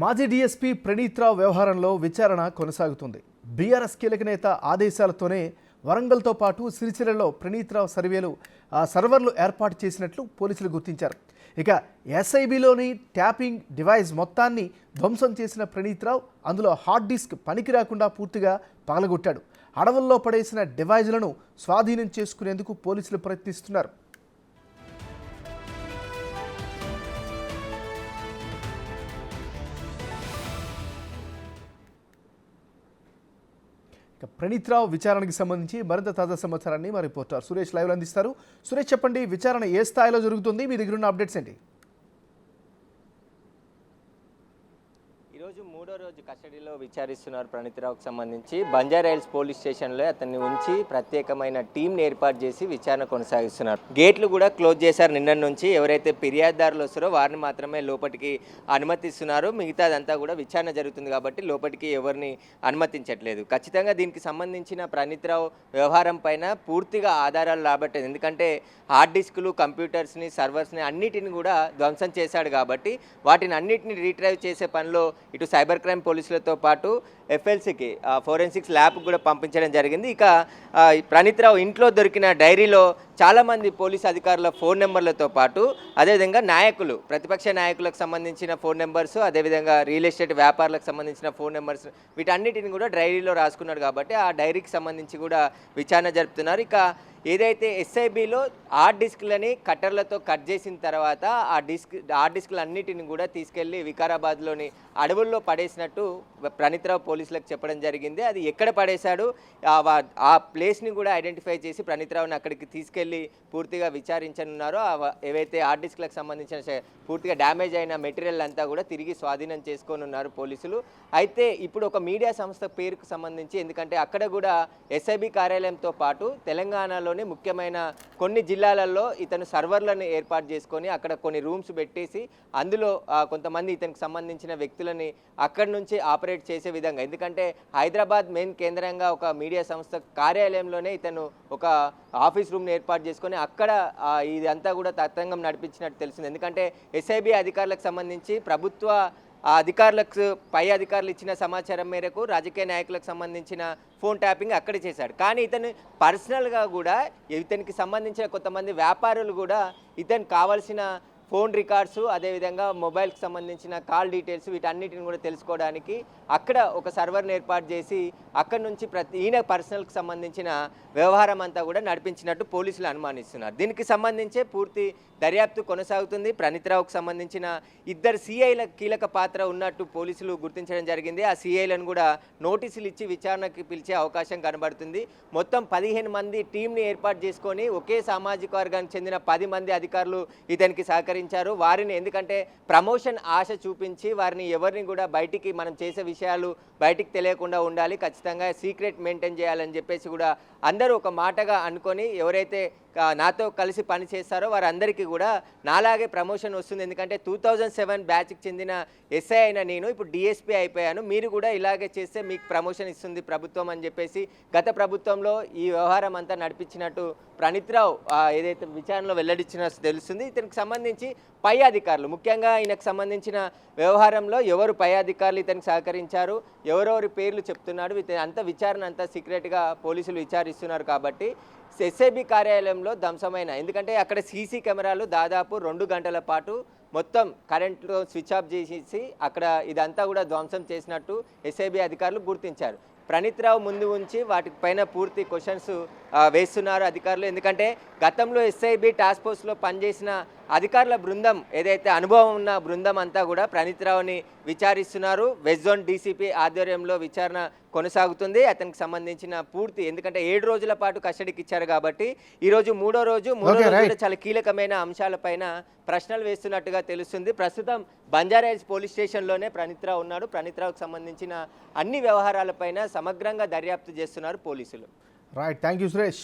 మాజీ డీఎస్పీ ప్రణీత్రావు వ్యవహారంలో విచారణ కొనసాగుతుంది. బీఆర్ఎస్ కీలక నేత ఆదేశాలతోనే వరంగల్తో పాటు సిరిసిల్లలో ప్రణీత్రావు సర్వర్లు ఏర్పాటు చేసినట్లు పోలీసులు గుర్తించారు. ఇక ఎస్ఐబిలోని ట్యాపింగ్ డివైస్ మొత్తాన్ని ధ్వంసం చేసిన ప్రణీత్రావు అందులో హార్డ్ డిస్క్ పనికి రాకుండా పూర్తిగా పగలగొట్టాడు. అడవుల్లో పడేసిన డివైజ్లను స్వాధీనం చేసుకునేందుకు పోలీసులు ప్రయత్నిస్తున్నారు. ప్రణీత్రావు విచారణకి సంబంధించి మరింత తాజా సమాచారాన్ని మా రిపోర్టర్ సురేష్ లైవ్లో అందిస్తారు. సురేష్, చెప్పండి, విచారణ ఏ స్థాయిలో జరుగుతుంది? మీ దగ్గర ఉన్న అప్డేట్స్ ఏంటి? ఈరోజు మూడో రోజు కస్టడీలో విచారిస్తున్నారు ప్రణీత్రావుకు సంబంధించి. బంజారాహిల్స్ పోలీస్ స్టేషన్లో అతన్ని ఉంచి ప్రత్యేకమైన టీంని ఏర్పాటు చేసి విచారణ కొనసాగిస్తున్నారు. గేట్లు కూడా క్లోజ్ చేశారు నిన్న నుంచి. ఎవరైతే ఫిర్యాదుదారులు వస్తారో వారిని మాత్రమే లోపలికి అనుమతిస్తున్నారు. మిగతాదంతా కూడా విచారణ జరుగుతుంది కాబట్టి లోపలికి ఎవరిని అనుమతించట్లేదు. ఖచ్చితంగా దీనికి సంబంధించిన ప్రణీత్రావు వ్యవహారం పైన పూర్తిగా ఆధారాలు రాబట్టేది. ఎందుకంటే హార్డ్ డిస్కులు, కంప్యూటర్స్ని, సర్వర్స్ని అన్నిటిని కూడా ధ్వంసం చేశాడు కాబట్టి వాటిని అన్నిటిని రీట్రైవ్ చేసే పనిలో ఇటు సైబర్ క్రైమ్ పోలీసులతో పాటు ఎఫ్ఎల్సీకి ఫోరెన్సిక్స్ ల్యాబ్కి కూడా పంపించడం జరిగింది. ఇక ప్రణీత్రావు ఇంట్లో దొరికిన డైరీలో చాలామంది పోలీసు అధికారుల ఫోన్ నెంబర్లతో పాటు అదేవిధంగా నాయకులు, ప్రతిపక్ష నాయకులకు సంబంధించిన ఫోన్ నెంబర్స్, అదేవిధంగా రియల్ ఎస్టేట్ వ్యాపారులకు సంబంధించిన ఫోన్ నెంబర్స్, వీటన్నిటిని కూడా డైరీలో రాసుకున్నాడు కాబట్టి ఆ డైరీకి సంబంధించి కూడా విచారణ జరుపుతున్నారు. ఇక ఏదైతే ఎస్ఐబిలో హార్డ్ డిస్క్లని కట్టర్లతో కట్ చేసిన తర్వాత హార్డ్ డిస్క్లు అన్నిటిని కూడా తీసుకెళ్లి వికారాబాద్లోని అడవుల్లో పడేసినట్టు ప్రణీత్రావు పోలీసులకు చెప్పడం జరిగింది. అది ఎక్కడ పడేశాడు, ఆ ప్లేస్ని కూడా ఐడెంటిఫై చేసి ప్రణీత్రావుని అక్కడికి తీసుకెళ్లి పూర్తిగా విచారించనున్నారు. ఏవైతే హార్డ్ డిస్క్లకు సంబంధించిన పూర్తిగా డ్యామేజ్ అయిన మెటీరియల్ అంతా కూడా తిరిగి స్వాధీనం చేసుకోనున్నారు పోలీసులు. అయితే ఇప్పుడు ఒక మీడియా సంస్థ పేరుకు సంబంధించి, ఎందుకంటే అక్కడ కూడా ఎస్ఐబి కార్యాలయంతో పాటు తెలంగాణలో ముఖ్యమైన కొన్ని జిల్లాలలో ఇతను సర్వర్లను ఏర్పాటు చేసుకొని అక్కడ కొన్ని రూమ్స్ పెట్టేసి అందులో కొంతమంది ఇతనికి సంబంధించిన వ్యక్తులని అక్కడి నుంచి ఆపరేట్ చేసే విధంగా, ఎందుకంటే హైదరాబాద్ మెయిన్ కేంద్రంగా ఒక మీడియా సంస్థ కార్యాలయంలోనే ఇతను ఒక ఆఫీస్ రూమ్ని ఏర్పాటు చేసుకొని అక్కడ ఇదంతా కూడా తతంగం నడిపించినట్టు తెలిసింది. ఎందుకంటే ఎస్ఐబి అధికారులకు సంబంధించి ప్రభుత్వ అధికారులకు పై అధికారులు ఇచ్చిన సమాచారం మేరకు రాజకీయ నాయకులకు సంబంధించిన ఫోన్ ట్యాపింగ్ అక్కడ చేశాడు. కానీ ఇతను పర్సనల్గా కూడా ఇతనికి సంబంధించిన కొంతమంది వ్యాపారులు కూడా ఇతనికి కావాల్సిన ఫోన్ రికార్డ్స్, అదేవిధంగా మొబైల్కి సంబంధించిన కాల్ డీటెయిల్స్, వీటన్నిటిని కూడా తెలుసుకోవడానికి అక్కడ ఒక సర్వర్ని ఏర్పాటు చేసి అక్కడి నుంచి ఈయన పర్సనల్కి సంబంధించిన వ్యవహారం అంతా కూడా నడిపించినట్టు పోలీసులు అనుమానిస్తున్నారు. దీనికి సంబంధించే పూర్తి దర్యాప్తు కొనసాగుతుంది. ప్రణీత్రావుకు సంబంధించిన ఇద్దరు సిఐల కీలక పాత్ర ఉన్నట్టు పోలీసులు గుర్తించడం జరిగింది. ఆ సిఐలను కూడా నోటీసులు ఇచ్చి విచారణకి పిలిచే అవకాశం కనబడుతుంది. మొత్తం 15 మంది టీంని ఏర్పాటు చేసుకొని ఒకే సామాజిక వర్గానికి చెందిన 10 మంది అధికారులు ఇతనికి సహకరించారు. వారిని, ఎందుకంటే ప్రమోషన్ ఆశ చూపించి వారిని ఎవరిని కూడా బయటికి మనం చేసే విషయాలు బయటికి తెలియకుండా ఉండాలి, ఖచ్చితంగా సీక్రెట్ మెయింటైన్ చేయాలని చెప్పేసి కూడా అందరూ ఒక మాటగా అనుకొని ఎవరైతే నాతో కలిసి పని చేస్తారో వారందరికీ కూడా నాలాగే ప్రమోషన్ వస్తుంది. ఎందుకంటే 2007 బ్యాచ్కి చెందిన ఎస్ఐ అయిన నేను ఇప్పుడు డిఎస్పీ అయిపోయాను, మీరు కూడా ఇలాగే చేస్తే మీకు ప్రమోషన్ ఇస్తుంది ప్రభుత్వం అని చెప్పేసి గత ప్రభుత్వంలో ఈ వ్యవహారం అంతా నడిపించినట్టు ప్రణీత్రావు ఏదైతే విచారణలో వెల్లడించిన తెలుస్తుంది. ఇతనికి సంబంధించి పై అధికారులు, ముఖ్యంగా ఈయనకు సంబంధించిన వ్యవహారంలో ఎవరు పై అధికారులు ఇతనికి సహకరించారు, ఎవరెవరి పేర్లు చెప్తున్నాడు, అంతా విచారణ అంతా సీక్రెట్గా పోలీసులు విచారిస్తున్నారు. కాబట్టి ఎస్ఐబి కార్యాలయంలో ధ్వంసమైన, ఎందుకంటే అక్కడ సీసీ కెమెరాలు దాదాపు 2 గంటల పాటు మొత్తం కరెంట్లో స్విచ్ ఆఫ్ చేసేసి అక్కడ ఇదంతా కూడా ధ్వంసం చేసినట్టు ఎస్ఐబి అధికారులు గుర్తించారు. ప్రణీత్రావు ముందు ఉంచి వాటిపైన పూర్తి క్వశ్చన్స్ వేస్తున్నారు అధికారులు. ఎందుకంటే గతంలో ఎస్ఐబి టాస్క్ ఫోర్స్లో పనిచేసిన అధికారుల బృందం, ఏదైతే అనుభవం ఉన్న బృందం అంతా కూడా ప్రణీత్రావుని విచారిస్తున్నారు. వెస్ట్ జోన్ డీసీపీ ఆధ్వర్యంలో విచారణ కొనసాగుతుంది. అతనికి సంబంధించిన పూర్తి, ఎందుకంటే 7 రోజుల పాటు కస్టడీకి ఇచ్చారు కాబట్టి ఈరోజు మూడో రోజు చాలా కీలకమైన అంశాలపైన ప్రశ్నలు వేస్తున్నట్టుగా తెలుస్తుంది. ప్రస్తుతం బంజారాహిల్స్ పోలీస్ స్టేషన్లోనే ప్రణీత్రావు ఉన్నాడు. ప్రణీత్రావుకు సంబంధించిన అన్ని వ్యవహారాలపైన సమగ్రంగా దర్యాప్తు చేస్తున్నారు పోలీసులు. Right, thank you Suresh.